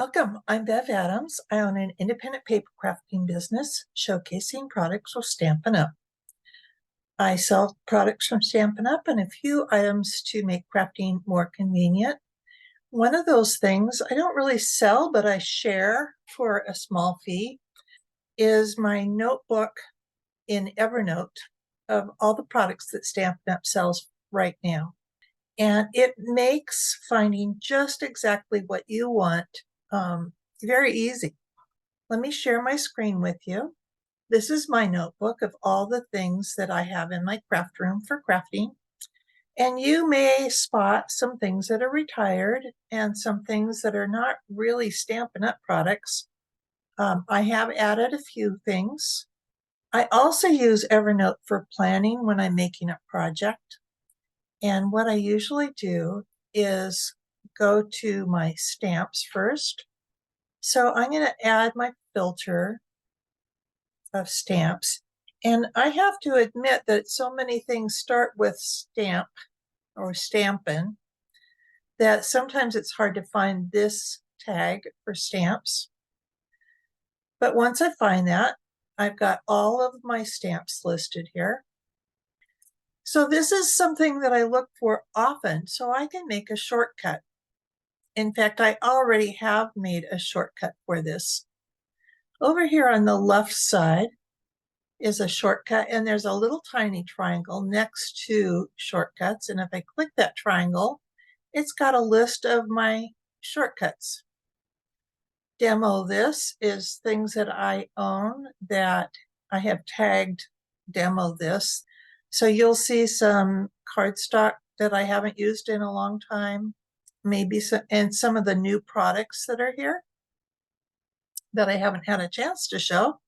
Welcome. I'm Bev Adams. I own an independent paper crafting business, showcasing products with Stampin' Up. I sell products from Stampin' Up and a few items to make crafting more convenient. One of those things I don't really sell, but I share for a small fee, is my notebook in Evernote of all the products that Stampin' Up sells right now. And it makes finding just exactly what you want very easy. Let me share my screen with you. This is my notebook of all the things that I have in my craft room for crafting. And you may spot some things that are retired and some things that are not really Stampin' Up products. I have added a few things. I also use Evernote for planning when I'm making a project. And what I usually do is go to my stamps first. So I'm going to add my filter of stamps. And I have to admit that so many things start with stamp or stampin' that sometimes it's hard to find this tag for stamps. But once I find that, I've got all of my stamps listed here. So this is something that I look for often, so I can make a shortcut. In fact, I already have made a shortcut for this. Over here on the left side is a shortcut, and there's a little tiny triangle next to shortcuts. And if I click that triangle, it's got a list of my shortcuts. Demo this is things that I own that I have tagged demo this. So you'll see some cardstock that I haven't used in a long time, maybe some, and some of the new products that are here that I haven't had a chance to show.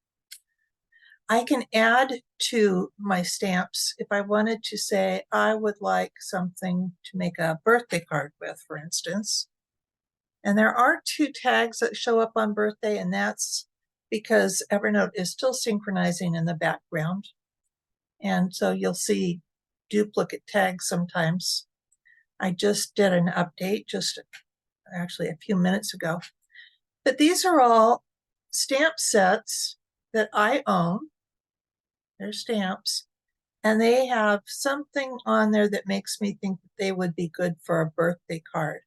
I can add to my stamps if I wanted to say I would like something to make a birthday card with, for instance. And there are two tags that show up on birthday, and that's because Evernote is still synchronizing in the background. And so you'll see duplicate tags sometimes. I just did an update just actually a few minutes ago. But these are all stamp sets that I own. They're stamps. And they have something on there that makes me think that they would be good for a birthday card.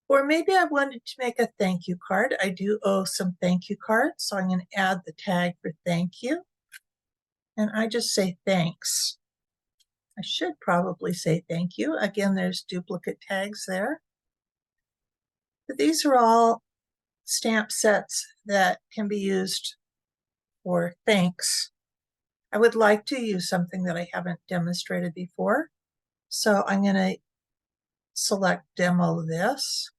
Or maybe I wanted to make a thank you card. I do owe some thank you cards, so I'm going to add the tag for thank you. And I just say thanks. I should probably say thank you. Again, there's duplicate tags there. But these are all stamp sets that can be used for thanks. I would like to use something that I haven't demonstrated before. So I'm going to select demo this.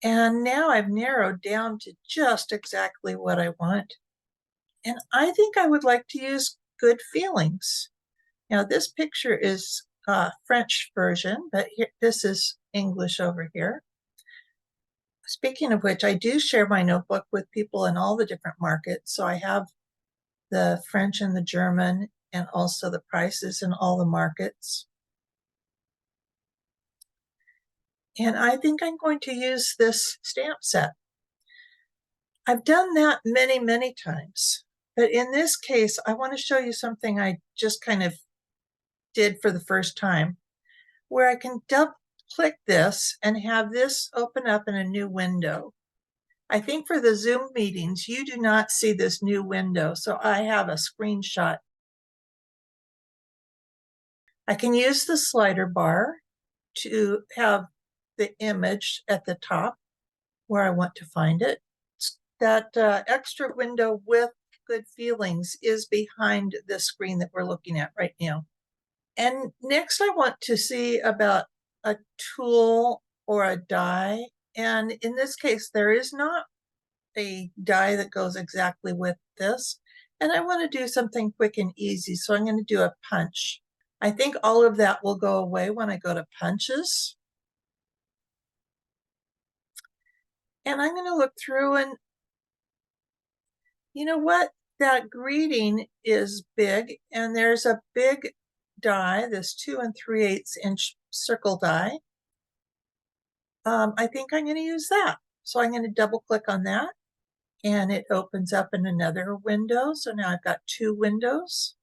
And now I've narrowed down to just exactly what I want. And I think I would like to use good feelings. Now this picture is French version, but here, this is English over here. Speaking of which, I do share my notebook with people in all the different markets. So I have the French and the German and also the prices in all the markets. And I think I'm going to use this stamp set. I've done that many, many times. But in this case, I want to show you something I just kind of did for the first time, where I can double click this and have this open up in a new window. I think for the Zoom meetings, you do not see this new window, so I have a screenshot. I can use the slider bar to have the image at the top where I want to find it. That extra window with good feelings is behind the screen that we're looking at right now. And next I want to see about a tool or a die. And in this case, there is not a die that goes exactly with this. And I want to do something quick and easy. So I'm going to do a punch. I think all of that will go away when I go to punches. And I'm going to look through, and you know what? That greeting is big, and there's a big die, this 2 3/8 inch circle die. I think I'm going to use that. So I'm going to double click on that and it opens up in another window. So now I've got two windows.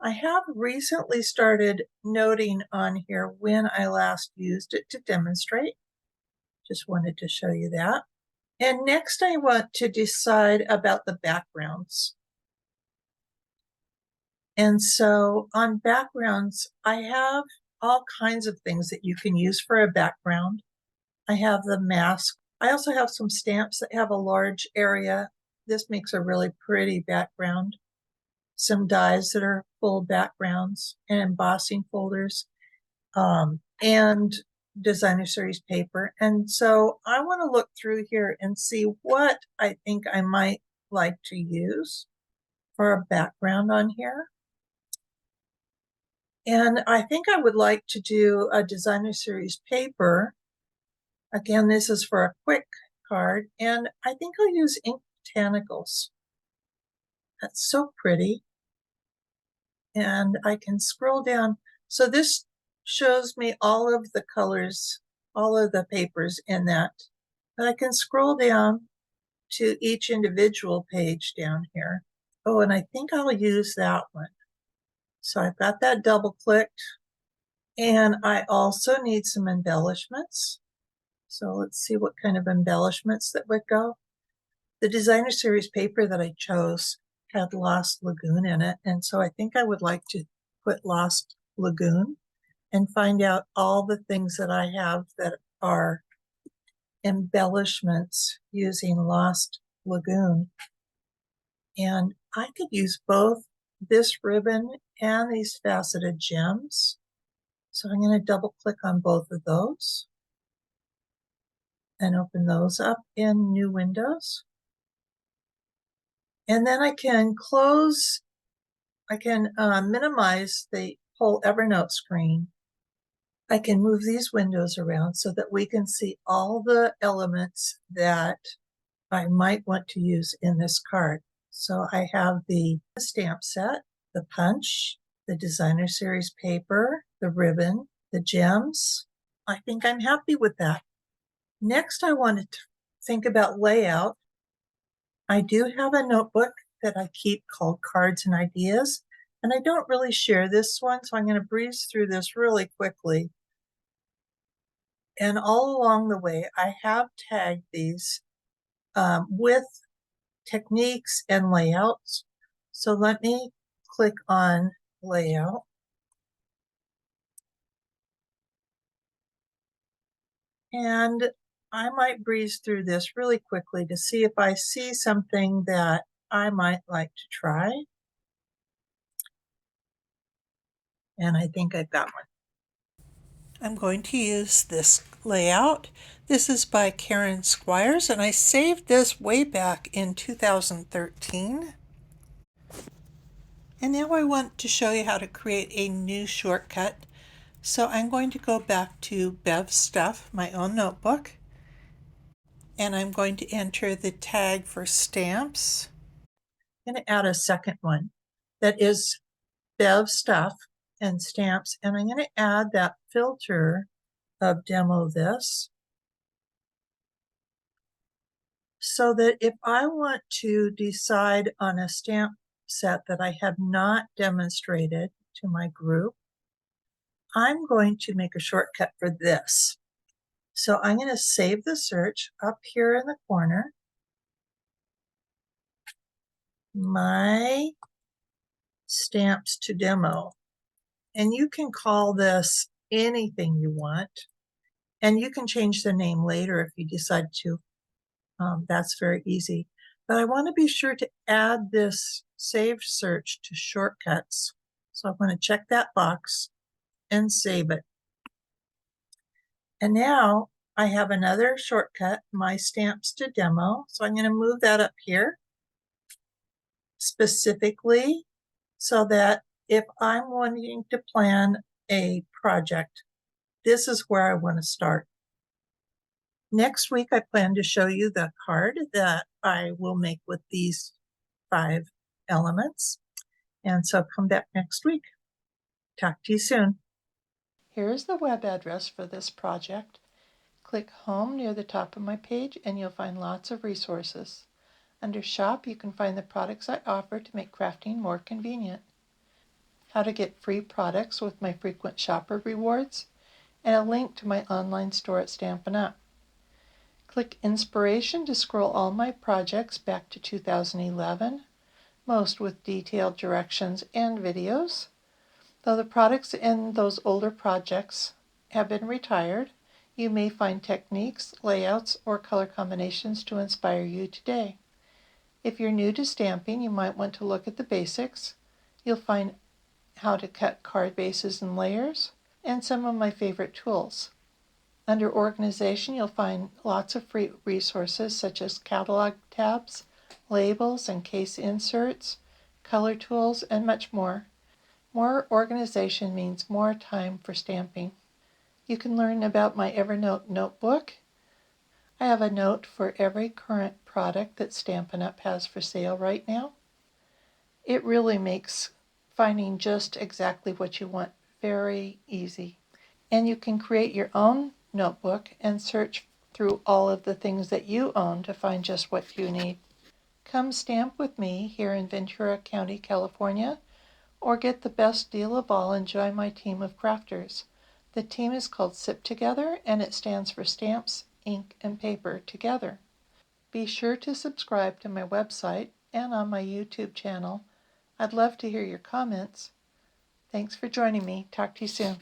I have recently started noting on here when I last used it to demonstrate. Just wanted to show you that. And next I want to decide about the backgrounds. And so on backgrounds, I have all kinds of things that you can use for a background. I have the mask. I also have some stamps that have a large area. This makes a really pretty background. Some dies that are full backgrounds and embossing folders, and designer series paper. And so I want to look through here and see what I think I might like to use for a background on here. And I think I would like to do a designer series paper. Again, this is for a quick card, and I think I'll use ink botanicals. That's so pretty. And I can scroll down. So this shows me all of the colors, all of the papers in that. But I can scroll down to each individual page down here. Oh, and I think I'll use that one. So I've got that double clicked. And I also need some embellishments. So let's see what kind of embellishments that would go. The designer series paper that I chose had Lost Lagoon in it. And so I think I would like to put Lost Lagoon and find out all the things that I have that are embellishments using Lost Lagoon. And I could use both this ribbon and these faceted gems. So I'm going to double click on both of those and open those up in new windows. And then I can close, I can minimize the whole Evernote screen. I can move these windows around so that we can see all the elements that I might want to use in this card. So I have the stamp set, the punch, the designer series paper, the ribbon, the gems. I think I'm happy with that. Next, I wanted to think about layout. I do have a notebook that I keep called Cards and Ideas, and I don't really share this one, so I'm going to breeze through this really quickly. And all along the way, I have tagged these with techniques and layouts. So let me click on layout. And I might breeze through this really quickly to see if I see something that I might like to try. And I think I've got one. I'm going to use this layout. This is by Karen Squires, and I saved this way back in 2013. And now I want to show you how to create a new shortcut. So I'm going to go back to Bev Stuff, my own notebook, and I'm going to enter the tag for stamps. I'm going to add a second one that is Bev Stuff and stamps, and I'm going to add that filter of demo this so that if I want to decide on a stamp set that I have not demonstrated to my group, I'm going to make a shortcut for this. So I'm going to save the search up here in the corner. My stamps to demo. And you can call this anything you want. And you can change the name later if you decide to. That's very easy. But I want to be sure to add this saved search to shortcuts. So I'm going to check that box and save it. And now I have another shortcut, my stamps to demo. So I'm going to move that up here specifically so that if I'm wanting to plan a project, this is where I want to start. Next week, I plan to show you the card that I will make with these 5 elements. And so come back next week. Talk to you soon. Here is the web address for this project. Click Home near the top of my page and you'll find lots of resources. Under Shop, you can find the products I offer to make crafting more convenient. How to get free products with my frequent shopper rewards, and a link to my online store at Stampin' Up. Click Inspiration to scroll all my projects back to 2011, most with detailed directions and videos. Though the products in those older projects have been retired, you may find techniques, layouts, or color combinations to inspire you today. If you're new to stamping, you might want to look at the basics. You'll find how to cut card bases and layers, and some of my favorite tools. Under Organization, you'll find lots of free resources such as catalog tabs, labels and case inserts, color tools, and much more. More organization means more time for stamping. You can learn about my Evernote notebook. I have a note for every current product that Stampin' Up! Has for sale right now. It really makes finding just exactly what you want very easy. And you can create your own notebook and search through all of the things that you own to find just what you need. Come stamp with me here in Ventura County, California, or get the best deal of all and join my team of crafters. The team is called SIP Together, and it stands for Stamps, Ink, and Paper Together. Be sure to subscribe to my website and on my YouTube channel. I'd love to hear your comments. Thanks for joining me. Talk to you soon.